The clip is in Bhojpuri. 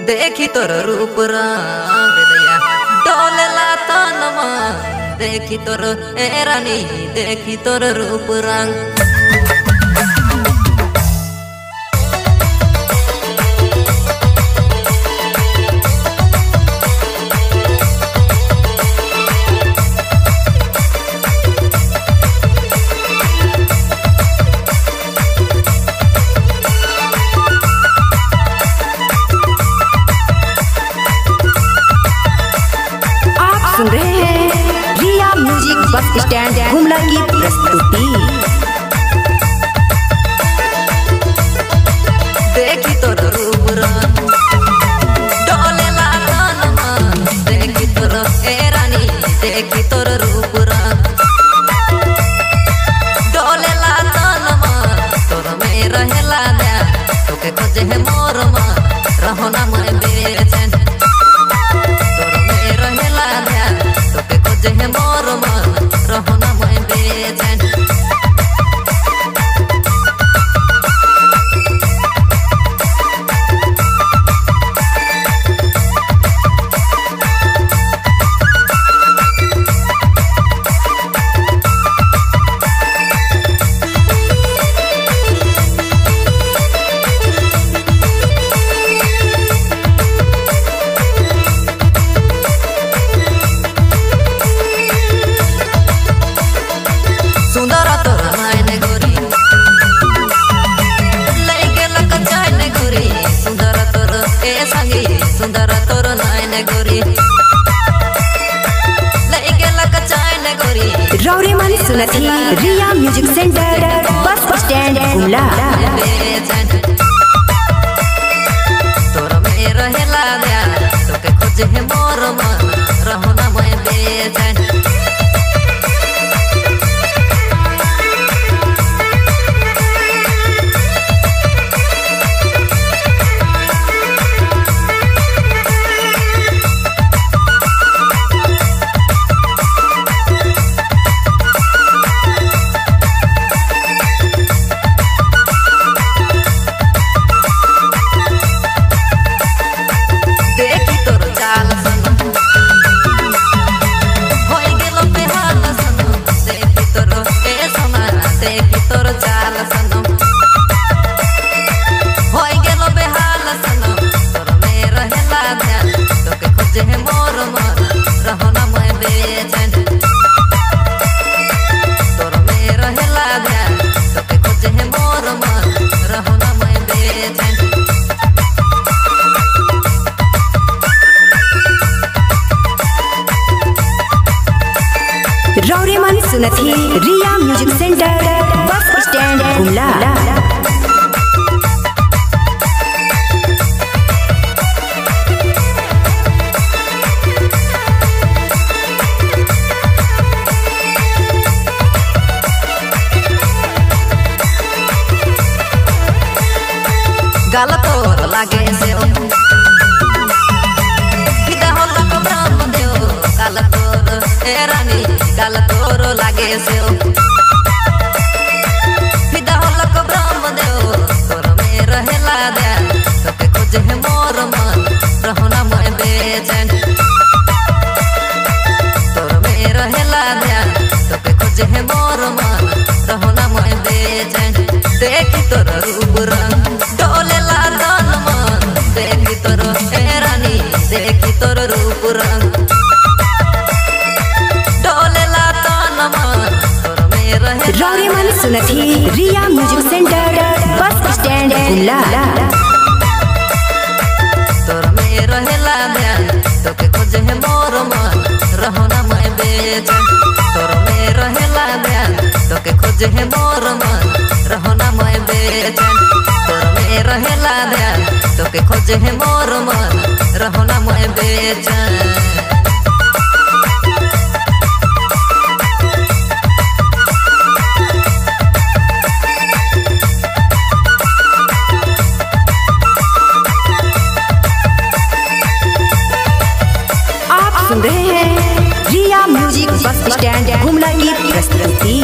देखी तोर रूप रंग दया डोलेला तनमा देखी तोर ए रानी देखी तोर रूप रंग सुन रहे हैं रिया म्यूजिक बस स्टैंड गुमला की प्रस्तुति। देखी तोर रूप रंग डोलेला तनमा देखी तोर ए रानी देखी तोर रूप रंग डोलेला तनमा तोर में रहेला दया तोके खोजे है मोर मां रहो ना मैं बेचैन तोर में रहेला दया तोके खोजे है मोर मां रहो ना मैं बेचैन सुंदर तोर नयन गोरी लगे लक चैन गोरी सुंदर तोर ए संगी सुंदर तोर नयन गोरी लगे लक चैन गोरी रौरे मन सुनत ही Riya music centre bus stand Gumla. तोर में रहेला दया तोके खोजे है मोर मन रहो ना मैं बेचैन देखी तोर चाल सनम होई गेलो बेहाल सनम देखी तोर ए समाना देखी तोर चाल सनम होई गेलो बेहाल सनम तोर में रहेला ध्यान तोके खोजे है मोर मन रहो ना मैं बेचैन तोर में रहेला ध्यान तोके खोजे है मोर मन रहो ना मैं बेचैन रौरे मन सुनत ही Riya music centre bus stand Gumla. गाल तोर लागे से फिदा होला कब्राम देओ गाल तोर ए रानी गाल तोर लागे से फिदा होला कब्राम देओ तोर में रहेला दया तोके खोजे है मोर मन रहो ना मैं बेचैन तोर में रहेला दया तोके खोजे है मोर मन रहो ना मैं बेचैन देखी तोर रूप रंग डोलेला तन मन देखी तोर ए रानी देखी तोर रूप रंग डोलेला तन मन तोर में रहे रौरे मन सुनत ही Riya music centre bus stand Gumla. तोर में रहेला ध्यान तोके खोजे है मोर मन रहो ना मैं बेचैन तोर में रहेला ध्यान तोके खोजे है मोर मन रहो ना मैं बेचैन तोर में रहेला ध्यान तोके खोजे है मोर मन रहो ना मैं बेचैन। आप सुन रहे हैं रिया म्यूजिक बस स्टैंड गुमला की प्रस्तुति।